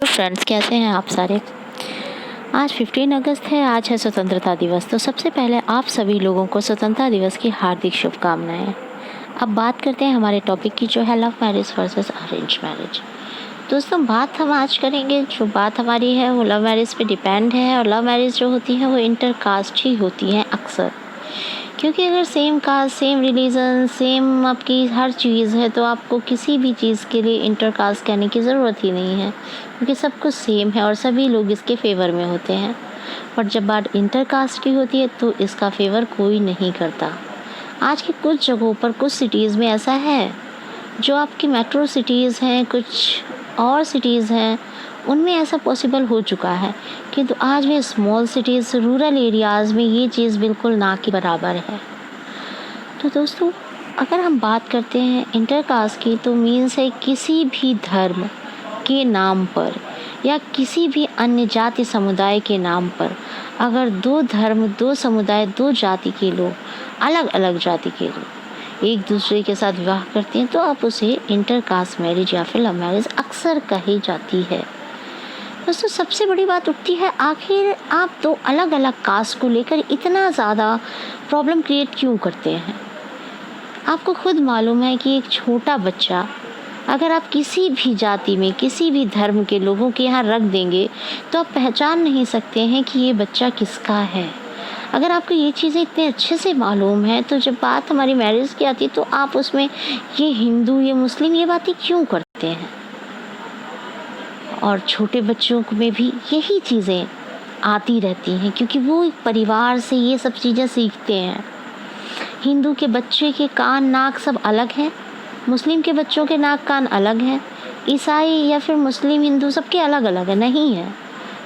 Friends, कैसे हैं आप सारे। आज 15 अगस्त है, आज है स्वतंत्रता दिवस। तो सबसे पहले आप सभी लोगों को स्वतंत्रता दिवस की हार्दिक शुभकामनाएं। अब बात करते हैं हमारे टॉपिक की, जो है love marriage versus arrange marriage. दोस्तों, बात हम आज करेंगे, जो बात हमारी है वो लव मैरिज पे डिपेंड है। और लव मैरिज जो होती है वो इंटर कास्ट ही होती हैं अक्सर, क्योंकि अगर same caste, same religion, same आपकी हर चीज़ है तो आपको किसी भी चीज़ के लिए इंटर कास्ट कहने की ज़रूरत ही नहीं है, क्योंकि सब कुछ सेम है और सभी लोग इसके फेवर में होते हैं। बट जब बात इंटर कास्ट की होती है तो इसका फेवर कोई नहीं करता। आज की कुछ जगहों पर, कुछ सिटीज़ में ऐसा है, जो आपकी मेट्रो सिटीज़ हैं, कुछ और सिटीज़ हैं, उनमें ऐसा पॉसिबल हो चुका है, किंतु आज भी स्मॉल सिटीज़, रूरल एरियाज़ में ये चीज़ बिल्कुल ना के बराबर है। तो दोस्तों, अगर हम बात करते हैं इंटरकास्ट की, तो मीन्स है किसी भी धर्म के नाम पर या किसी भी अन्य जाति समुदाय के नाम पर अगर दो धर्म, दो समुदाय, दो जाति के लोग, अलग अलग जाति के लोग एक दूसरे के साथ विवाह करते हैं तो आप उसे इंटरकास्ट मैरिज या फिर लव मैरिज अक्सर कही जाती है। दोस्तों, सबसे बड़ी बात उठती है, आखिर आप दो अलग अलग कास्ट को लेकर इतना ज़्यादा प्रॉब्लम क्रिएट क्यों करते हैं। आपको खुद मालूम है कि एक छोटा बच्चा अगर आप किसी भी जाति में, किसी भी धर्म के लोगों के यहाँ रख देंगे तो आप पहचान नहीं सकते हैं कि ये बच्चा किसका है। अगर आपको ये चीज़ें इतने अच्छे से मालूम है तो जब बात हमारी मैरिज की आती है तो आप उसमें ये हिंदू, ये मुस्लिम, ये बातें क्यों करते हैं। और छोटे बच्चों में भी यही चीज़ें आती रहती हैं, क्योंकि वो एक परिवार से ये सब चीज़ें सीखते हैं। हिंदू के बच्चे के कान, नाक सब अलग हैं, मुस्लिम के बच्चों के नाक कान अलग हैं, ईसाई या फिर मुस्लिम, हिंदू सबके अलग अलग है, नहीं है।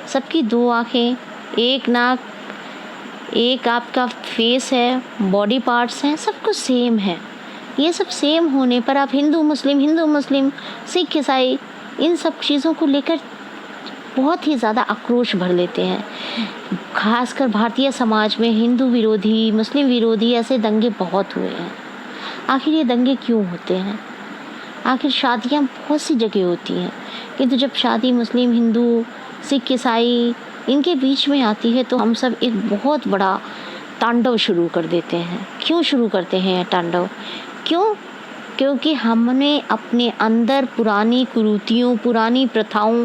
सबकी दो आँखें, एक नाक, एक आपका फेस है, बॉडी पार्ट्स हैं, सब कुछ सेम है। ये सब सेम होने पर आप हिंदू मुस्लिम, सिख, ईसाई, इन सब चीज़ों को लेकर बहुत ही ज़्यादा आक्रोश भर लेते हैं। खासकर भारतीय समाज में हिंदू विरोधी, मुस्लिम विरोधी ऐसे दंगे बहुत हुए हैं। आखिर ये दंगे क्यों होते हैं। आखिर शादियाँ बहुत सी जगह होती हैं, किंतु जब शादी मुस्लिम, हिंदू, सिख, ईसाई इनके बीच में आती है तो हम सब एक बहुत बड़ा तांडव शुरू कर देते हैं। क्यों शुरू करते हैं यह तांडव? क्योंकि हमने अपने अंदर पुरानी कुरीतियों, पुरानी प्रथाओं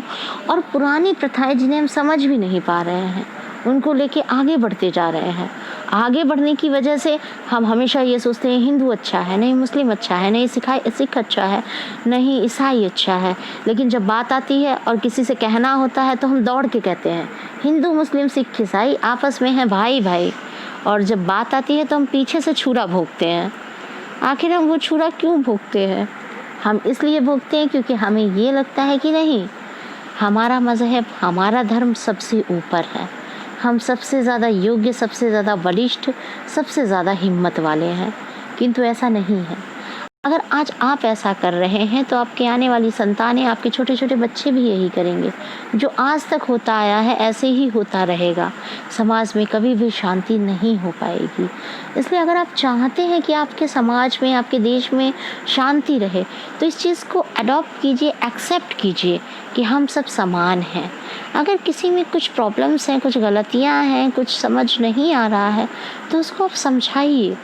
और पुरानी प्रथाएं जिन्हें हम समझ भी नहीं पा रहे हैं, उनको लेके आगे बढ़ते जा रहे हैं। आगे बढ़ने की वजह से हम हमेशा ये सोचते हैं हिंदू अच्छा है, नहीं मुस्लिम अच्छा है, नहीं सिख अच्छा है, नहीं ईसाई अच्छा है। लेकिन जब बात आती है और किसी से कहना होता है तो हम दौड़ के कहते हैं हिंदू, मुस्लिम, सिख, ईसाई आपस में हैं भाई भाई। और जब बात आती है तो हम पीछे से छुरा भोंकते हैं। आखिर हम वो छुरा क्यों भोंकते हैं? हम इसलिए भोंकते हैं क्योंकि हमें ये लगता है कि नहीं, हमारा मज़हब, हमारा धर्म सबसे ऊपर है, हम सबसे ज़्यादा योग्य, सबसे ज़्यादा बलिष्ठ, सबसे ज़्यादा हिम्मत वाले हैं। किंतु ऐसा नहीं है। अगर आज आप ऐसा कर रहे हैं तो आपके आने वाली संतानें, आपके छोटे छोटे बच्चे भी यही करेंगे। जो आज तक होता आया है ऐसे ही होता रहेगा। समाज में कभी भी शांति नहीं हो पाएगी। इसलिए अगर आप चाहते हैं कि आपके समाज में, आपके देश में शांति रहे, तो इस चीज़ को अडॉप्ट कीजिए, एक्सेप्ट कीजिए कि हम सब समान हैं। अगर किसी में कुछ प्रॉब्लम्स हैं, कुछ गलतियाँ हैं, कुछ समझ नहीं आ रहा है, तो उसको आप समझाइए।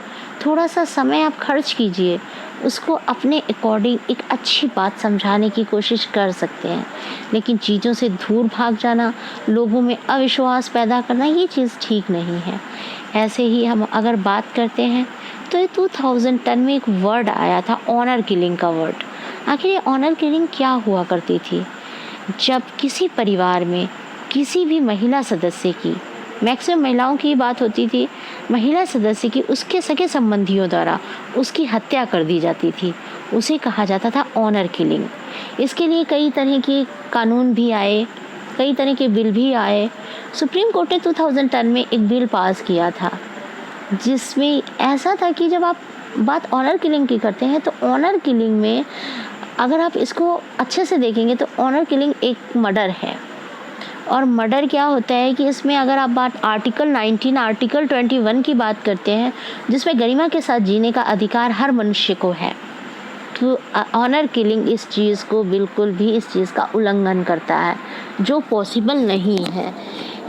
थोड़ा सा समय आप खर्च कीजिए, उसको अपने अकॉर्डिंग एक अच्छी बात समझाने की कोशिश कर सकते हैं। लेकिन चीज़ों से दूर भाग जाना, लोगों में अविश्वास पैदा करना, ये चीज़ ठीक नहीं है। ऐसे ही हम अगर बात करते हैं तो ये 2010 में एक वर्ड आया था, ऑनर किलिंग का वर्ड। आखिर ये ऑनर किलिंग क्या हुआ करती थी? जब किसी परिवार में किसी भी महिला सदस्य की, मैक्सिमम महिलाओं की बात होती थी, महिला सदस्य की उसके सगे संबंधियों द्वारा उसकी हत्या कर दी जाती थी, उसे कहा जाता था ऑनर किलिंग। इसके लिए कई तरह के कानून भी आए, कई तरह के बिल भी आए। सुप्रीम कोर्ट ने 2010 में एक बिल पास किया था, जिसमें ऐसा था कि जब आप बात ऑनर किलिंग की करते हैं तो ऑनर किलिंग में अगर आप इसको अच्छे से देखेंगे तो ऑनर किलिंग एक मर्डर है। और मर्डर क्या होता है कि इसमें अगर आप बात आर्टिकल 19, आर्टिकल 21 की बात करते हैं, जिसमें गरिमा के साथ जीने का अधिकार हर मनुष्य को है, ऑनर किलिंग इस चीज़ को बिल्कुल भी इस चीज़ का उल्लंघन करता है, जो पॉसिबल नहीं है।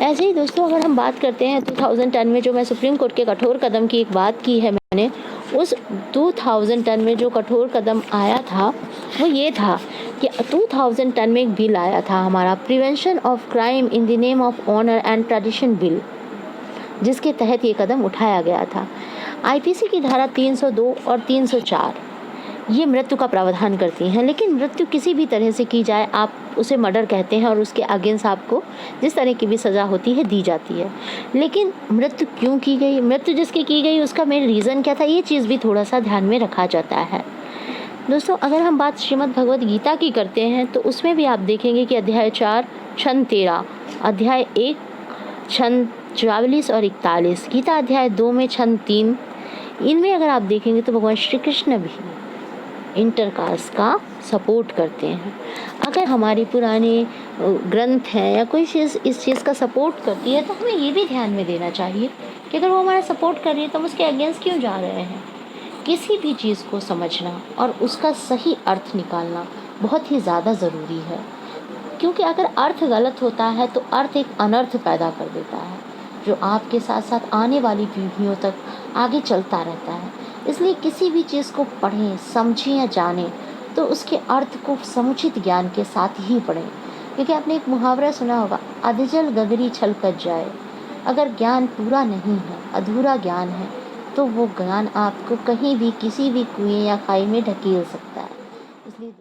ऐसे ही दोस्तों अगर हम बात करते हैं 2010 में जो मैं सुप्रीम कोर्ट के कठोर कदम की एक बात की है मैंने, उस 2010 में जो कठोर कदम आया था वो ये था कि 2010 में एक बिल आया था हमारा, prevention of crime in the name of honour and tradition bill, जिसके तहत ये कदम उठाया गया था। आईपीसी की धारा 302 और 304 ये मृत्यु का प्रावधान करती हैं, लेकिन मृत्यु किसी भी तरह से की जाए, आप उसे मर्डर कहते हैं और उसके अगेंस्ट आपको जिस तरह की भी सज़ा होती है दी जाती है। लेकिन मृत्यु क्यों की गई, मृत्यु जिसकी की गई उसका मेन रीज़न क्या था, ये चीज़ भी थोड़ा सा ध्यान में रखा जाता है। दोस्तों अगर हम बात श्रीमद् भगवद गीता की करते हैं तो उसमें भी आप देखेंगे कि अध्याय 4 छंद 13, अध्याय 1 छंद 44 और 41, गीता अध्याय 2 में छंद 3, इनमें अगर आप देखेंगे तो भगवान श्री कृष्ण भी इंटरकास्ट का सपोर्ट करते हैं। अगर हमारी पुराने ग्रंथ हैं या कोई चीज़ इस चीज़ का सपोर्ट करती है तो हमें ये भी ध्यान में देना चाहिए कि अगर वो हमारा सपोर्ट कर रही है तो हम उसके अगेंस्ट क्यों जा रहे हैं। किसी भी चीज़ को समझना और उसका सही अर्थ निकालना बहुत ही ज़्यादा ज़रूरी है, क्योंकि अगर अर्थ गलत होता है तो अर्थ एक अनर्थ पैदा कर देता है जो आपके साथ साथ आने वाली पीढ़ियों तक आगे चलता रहता है। इसलिए किसी भी चीज़ को पढ़ें, समझें या जानें तो उसके अर्थ को समुचित ज्ञान के साथ ही पढ़ें, क्योंकि आपने एक मुहावरा सुना होगा, अधजल गगरी छलकत जाए। अगर ज्ञान पूरा नहीं है, अधूरा ज्ञान है, तो वो ज्ञान आपको कहीं भी किसी भी कुएं या खाई में ढकेल सकता है। इसलिए